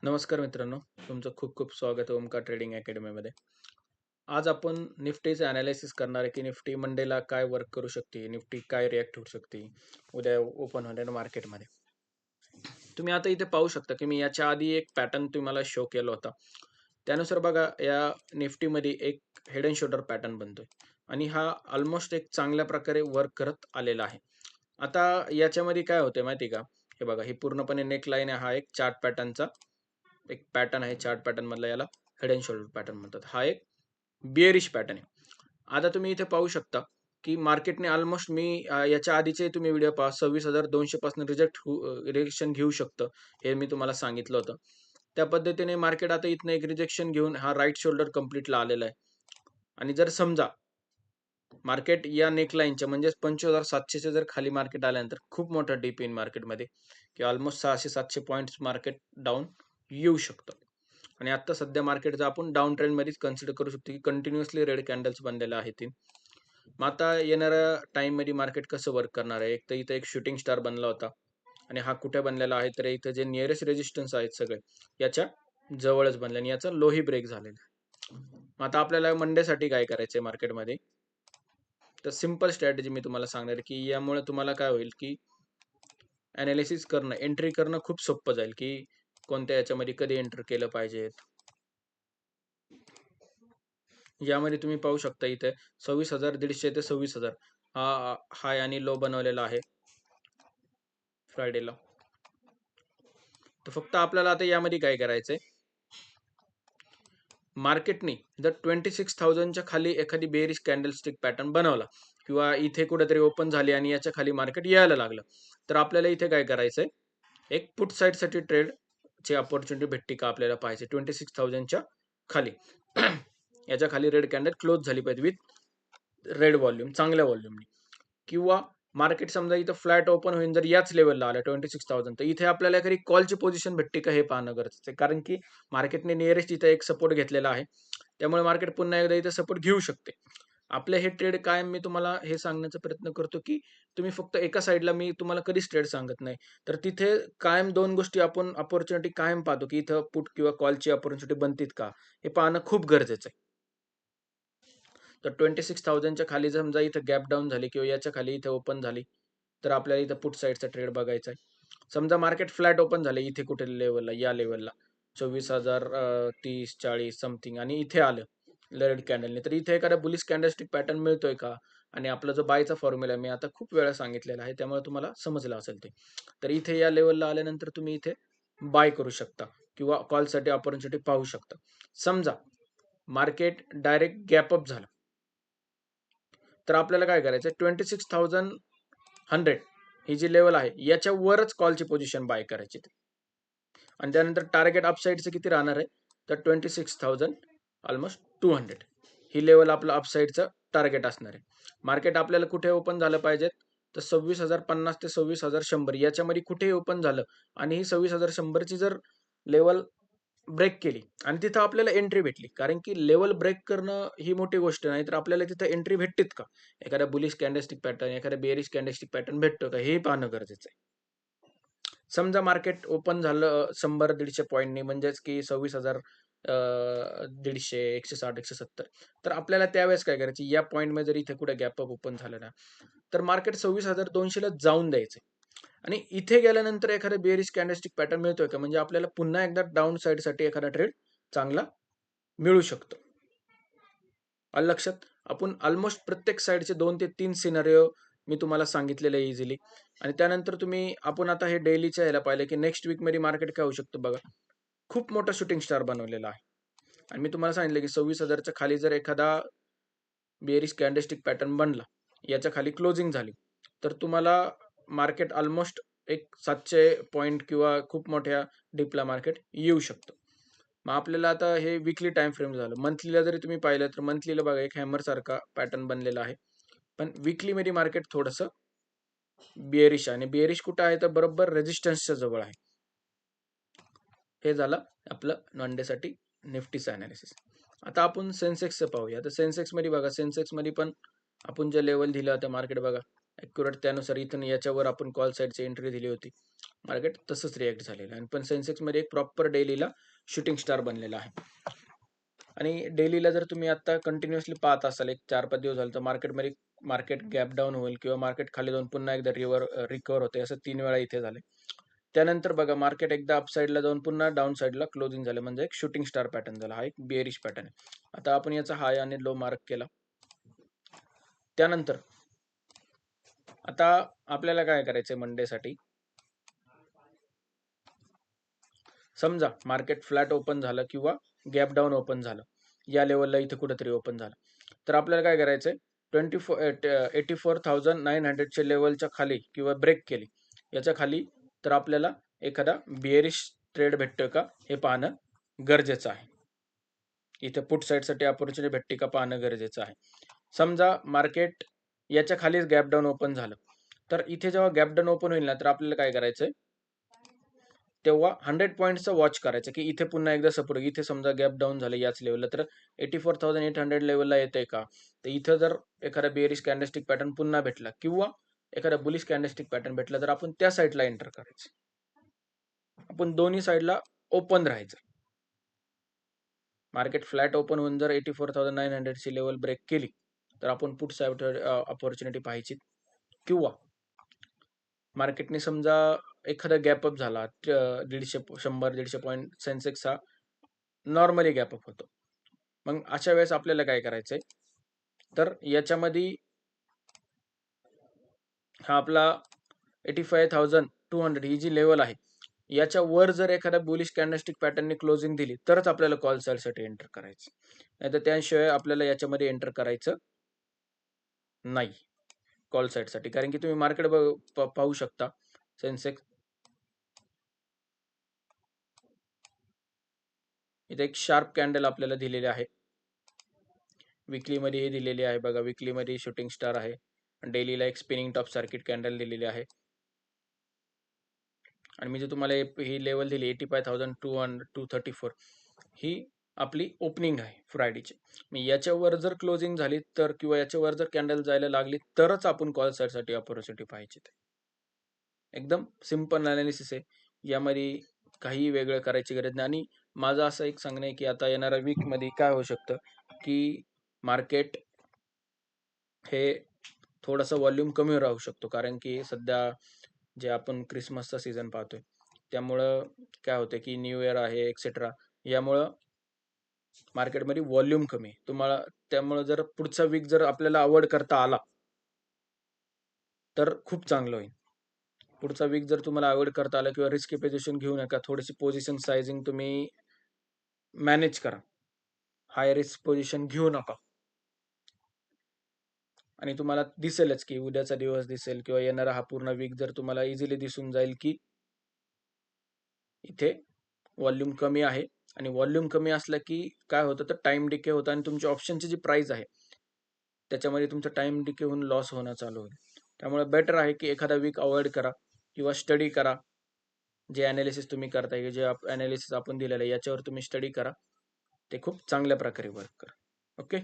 नमस्कार मित्रांनो, तुमचं खूप खूप स्वागत आहे ओमकार ट्रेडिंग अकॅडमीमध्ये. आज आपण निफ्टीचे ॲनालिसिस करणार आहे, की निफ्टी मंडेला काय वर्क करू शकते, निफ्टी काय रिॲक्ट होऊ शकते, उद्या ओपन होणाऱ्या मार्केटमध्ये. तुम्ही आता इथे पाहू शकता, की मी याच्या आधी एक पॅटर्न तुम्हाला शो केला होता. त्यानुसार बघा या निफ्टीमध्ये एक हेड अँड शोल्डर पॅटर्न बनतोय आणि हा ऑलमोस्ट एक चांगल्या प्रकारे वर्क करत आलेला आहे. आता याच्यामध्ये काय होतंय माहिती आहे का? हे बघा, ही पूर्णपणे नेकलाईन आहे. हा एक चार्ट पॅटर्नचा एक पॅटर्न आहे. चार्ट पॅटर्न मधला याला हेड अँड शोल्डर पॅटर्न म्हणतात. हा एक बिअरिश पॅटर्न आहे. आता तुम्ही इथे पाहू शकता, की मार्केटने ऑलमोस्ट याच्या आधीचे तुम्ही व्हिडिओ पहा 26,200 पासून रिजेक्शन घेऊ शकतं. हे मी तुम्हाला सांगितलं होतं. त्या पद्धतीने मार्केट आता इथनं एक रिजेक्शन घेऊन हा राइट शोल्डर कंप्लीटला आलेला आहे. आणि जर समजा मार्केट या नेकलाईनच्या म्हणजेच 25,700 जर खाली मार्केट आल्यानंतर खूप मोठा डीप इन मार्केटमध्ये की ऑलमोस्ट 600-700 पॉईंट्स मार्केट डाऊन येऊ शकतं. आणि आता सध्या मार्केटचा आपण डाऊन ट्रेंडमध्येच कन्सिडर करू शकतो, की कंटिन्युअसली रेड कॅन्डल्स बनलेले आहेत ते. मग आता येणाऱ्या टाईममध्ये मार्केट कसं वर्क करणार आहे? एक तर इथं एक शूटिंग स्टार बनला होता आणि हा कुठे बनलेला आहे? तर इथं जे नियरेस्ट रेजिस्टन्स आहेत सगळे, याच्या जवळच बनले आणि याचा लोही ब्रेक झालेला आहे. मग आता आपल्याला मंडेसाठी काय करायचं आहे मार्केटमध्ये? तर सिंपल स्ट्रॅटेजी मी तुम्हाला सांगणार आहे, की यामुळे तुम्हाला काय होईल, की ॲनालिसिस करणं, एंट्री करणं खूप सोपं जाईल, की कोणत्या याच्यामध्ये कधी एंटर केलं पाहिजे. यामध्ये तुम्ही पाहू शकता इथे 26,150 ते 26,000 हा हाय आणि लो बनवलेला आहे फ्रायडेला. तर फक्त आपल्याला आता यामध्ये काय करायचंय, मार्केटने जर 26,000च्या खाली एखादी बेअरिश कॅन्डलस्टिक पॅटर्न बनवला किंवा इथे कुठेतरी ओपन झाली आणि याच्या खाली मार्केट यायला लागलं, तर आपल्याला इथे काय करायचंय, एक पुट साईडसाठी ट्रेडची अपॉर्च्युनिटी भेटते का आपल्याला पाहिजे 26,000च्या खाली. याच्या खाली रेड कॅन्डल क्लोज झाली पाहिजे विथ रेड व्हॉल्यूम, चांगल्या व्हॉल्यूमनी. किंवा मार्केट समजा इथं फ्लॅट ओपन होईल जर याच लेवलला आलं 26,000, तर इथे आपल्याला एखादी कॉलची पोझिशन भेटते का हे पाहणं गरजेचं आहे. कारण की मार्केटने नियरेस्ट इथं एक सपोर्ट घेतलेला आहे. त्यामुळे मार्केट पुन्हा एकदा इथं सपोर्ट घेऊ शकते. आपले हे ट्रेड कायम मी तुम्हाला हे सांगण्याचा प्रयत्न करतो, की तुम्ही फक्त एका साइडला मी तुम्हाला कधीच ट्रेड सांगत नाही. तर तिथे कायम 2 गोष्टी आपण अपॉर्च्युनिटी कायम पाहतो, की इथं पुट किंवा कॉलची अपॉर्च्युनिटी बनतीत का? हे पाहणं खूप गरजेचं आहे. तर 26,000च्या खाली समजा इथं गॅप डाऊन झाली किंवा याच्या खाली इथे ओपन झाली, तर आपल्याला इथं पुट साइडचा ट्रेड बघायचा आहे. समजा मार्केट फ्लॅट ओपन झाले इथे कुठे लेवलला, या लेवलला 24,030-40 समथिंग आणि इथे आलं रेड कॅन्डलने, तर इथे एखादा बुलिश कॅन्डलस्टिक पॅटर्न मिळतोय का? आणि आपला जो बायचा फॉर्म्युला मी आता खूप वेळा सांगितलेला आहे, त्यामुळे तुम्हाला समजलं असेल ते. तर इथे या लेवलला आल्यानंतर तुम्ही इथे बाय करू शकता किंवा कॉलसाठी अपॉर्च्युनिटी पाहू शकता. समजा मार्केट डायरेक्ट गॅप अप झालं, तर आपल्याला काय करायचं आहे 26,100 ही जी लेवल आहे याच्यावरच कॉलची पोझिशन बाय करायची आणि त्यानंतर टार्गेट अपसाईडचं किती राहणार आहे तर 26,000 ऑलमोस्ट 200 ही लेवल आपलं अपसाईडचं टार्गेट असणार आहे. मार्केट आपल्याला कुठे ओपन झालं पाहिजे तर 26,050 ते 26,100 याच्यामध्ये कुठेही ओपन झालं आणि ही 26,100ची जर लेवल ब्रेक केली आणि तिथं आपल्याला एंट्री भेटली. कारण की लेवल ब्रेक करणं ही मोठी गोष्ट नाही, तर आपल्याला तिथं एंट्री भेटतेत का? एखादा बुलिश कॅन्डलस्टिक पॅटर्न, एखादा बेअरिश कॅन्डलस्टिक पॅटर्न भेटतो का? हे पाहणं गरजेचं आहे. समजा मार्केट ओपन झालं 100-150 पॉईंटनी म्हणजेच की 26,000 150, 160, 170 तर आपल्याला त्यावेळेस काय करायचं? या पॉइंटमध्ये जर इथे कुठे गॅप अप ओपन झालं ना, तर मार्केट 26,200 ला जाऊन द्यायचंय. आणि इथे गेल्यानंतर एखादा बेअरिश कॅन्डलस्टिक पॅटर्न मिळतोय का? म्हणजे आपल्याला पुन्हा एकदा डाउन साइडसाठी एखादा ट्रेड चांगला मिळू शकतो. आलं लक्षात? आपण ऑलमोस्ट प्रत्येक साइडचे 2 ते 3 सिनारिओ मी तुम्हाला सांगितलेले आहे इझिली आणि त्यानंतर आपण आता हे डेलीच्या ह्याला पाहिलं, की नेक्स्ट वीकमध्ये मार्केट काय होऊ शकतं बघा. खूप मोठा शूटिंग स्टार बनवलेला आहे आणि मी तुम्हाला सांगितलं, की 26,000च्या खाली जर एखादा बेअरिश कॅन्डलस्टिक पॅटर्न बनला, याच्या खाली क्लोजिंग झाली, तर तुम्हाला मार्केट ऑलमोस्ट एक 700 पॉइंट किंवा खूप मोठ्या डिपला मार्केट येऊ शकतं. मग आपल्याला आता हे वीकली टाईम फ्रेम झालं. मंथलीला जरी तुम्ही पाहिलं, तर मंथलीला बघा एक हॅमरसारखा पॅटर्न बनलेला आहे. पण वीकलीमध्ये मार्केट थोडंसं बिअरिश आहे आणि बिअरिश कुठं आहे, तर बरोबर रेझिस्टन्सच्या जवळ आहे. हे झालं आपलं वन डेसाठी निफ्टीचं ॲनालिसिस. आता आपण सेन्सेक्सचं पाहूया. तर सेन्सेक्समध्ये बघा, सेन्सेक्समध्ये पण आपण जे लेवल दिलं होतं मार्केट बघा, ॲक्युरेट त्यानुसार इथून याच्यावर आपण कॉल साईडची एंट्री दिली होती. मार्केट तसंच रिॲक्ट झालेलं आहे. पण सेन्सेक्समध्ये एक प्रॉपर डेलीला शूटिंग स्टार बनलेला आहे. आणि डेलीला जर तुम्ही आता कंटिन्युअसली पाहत असाल, एक 4-5 दिवस झाले, तर मार्केट गॅप डाऊन होईल किंवा मार्केट खाली जाऊन पुन्हा एकदा रिकव्हर होते. असं 3 वेळा इथे झाले. त्यानंतर बघा मार्केट एकदा अप साईडला जाऊन पुन्हा डाऊन साईडला क्लोजिंग झालं, म्हणजे एक शूटिंग स्टार पॅटर्न झाला. हा एक बिअरिश पॅटर्न आहे. आता आपण याचा हाय आणि लो मार्क केला. त्यानंतर आता आपल्याला काय करायचंय मंडेसाठी, समजा मार्केट फ्लॅट ओपन झालं किंवा गॅप डाऊन ओपन झालं, या लेवलला इथे कुठेतरी ओपन झालं, तर आपल्याला काय करायचंय, 84,900च्या लेवलच्या खाली किंवा ब्रेक केली याच्या खाली, तर आपल्याला एखादा बिअरिश ट्रेड भेटतोय का हे पाहणं गरजेचं आहे. इथे पुट साईडसाठी अपॉर्च्युनिटी भेटते का पाहणं गरजेचं आहे. समजा मार्केट याच्या खालीच गॅप डाऊन ओपन झालं, तर इथे जेव्हा गॅप डाऊन ओपन होईल ना, तर आपल्याला काय करायचंय, तेव्हा 100 पॉईंटचं वॉच करायचं की इथे पुन्हा एकदा सपोर्ट, इथे समजा गॅप डाऊन झालं याच लेवलला, तर 84,800 लेवलला येतंय का, तर इथं जर एखादा बेअरिश कॅन्डलस्टिक पॅटर्न पुन्हा भेटला किंवा एखादा बुलिश कॅन्डलस्टिक पॅटर्न भेटला, तर आपण त्या साईडला एंटर करायचं. आपण दोन्ही साईडला ओपन राहायचं. मार्केट फ्लॅट ओपन होऊन जर 84,900ची लेवल ब्रेक केली, तर आपण पुट साईड अपॉर्च्युनिटी पाहायची. किंवा मार्केटने समजा एखादा गॅपअप झाला, 100-150 पॉईंट सेन्सेक्स हा नॉर्मली गॅपअप होतो. मग अशा वेळेस आपल्याला काय करायचंय, तर याच्यामध्ये हा आपला 85,200 ही जी लेवल आहे, याच्या वर जर एखादा बुलिश कॅन्डलस्टिक पॅटर्नने क्लोजिंग दिली, तरच आपल्याला कॉल साईडसाठी एंटर करायचं. नाहीतर त्याशिवाय आपल्याला याच्यामध्ये एंटर करायचं नाही कॉल साईडसाठी. कारण की तुम्ही मार्केट पाहू शकता, सेन्सेक्स इथे एक शार्प कॅन्डल आपल्याला दिलेली आहे. विकलीमध्ये हे दिलेली आहे बघा, विकलीमध्ये शूटिंग स्टार आहे. डेलीला एक स्पिनिंग टॉप सर्किट कॅन्डल दिलेली आहे. आणि मी जे तुम्हाला ही लेवल दिली 85,234, ही आपली ओपनिंग आहे फ्रायडेची. मी याच्यावर जर क्लोजिंग झाली तर, किंवा याच्यावर जर कॅन्डल जायला लागली, तरच आपण कॉल साईडसाठी अपॉर्च्युनिटी पाहायची. एकदम सिंपल अनालिसिस आहे, यामध्ये काही वेगळं करायची गरज नाही. आणि माझं असं एक सांगणं आहे की आता येणाऱ्या वीकमध्ये काय होऊ शकतं की मार्केट हे थोडंसं व्हॉल्यूम कमी राहू शकतो, कारण की सध्या जे आपण क्रिसमसचा सीझन पाहतोय, त्यामुळं काय होतं की न्यू इयर आहे एक्सेट्रा, यामुळं मार्केटमध्ये व्हॉल्यूम कमी तुम्हाला. त्यामुळं जर पुढचा वीक जर आपल्याला अवॉइड करता आला, तर खूप चांगलं होईल. पुढचा वीक जर तुम्हाला अवॉइड करता आला किंवा रिस्की पोझिशन घेऊ नका, थोडीशी पोझिशन सायझिंग तुम्ही मॅनेज करा, हाय रिस्क पोझिशन घेऊ नका. आणि तुम्हाला दिसेलच की उद्याचा दिवस दिसेल किंवा येणारा हा पूर्ण वीक जर तुम्हाला इझिली दिसून जाईल की इथे व्हॉल्यूम कमी आहे. आणि व्हॉल्यूम कमी असला की काय होतं, तर टाइम डिके होतं आणि तुमची ऑप्शनची जी प्राइस आहे त्याच्यामध्ये तुमचं टाइम डिके होऊन लॉस होणं चालू होईल. त्यामुळे बेटर आहे की एखादा वीक अवॉइड करा किंवा स्टडी करा. जे ॲनालिसिस तुम्ही करताय, जे ॲनालिसिस आपण दिलेलं आहे, याच्यावर तुम्ही स्टडी करा. ते खूप चांगल्या प्रकारे वर्क करा. ओके.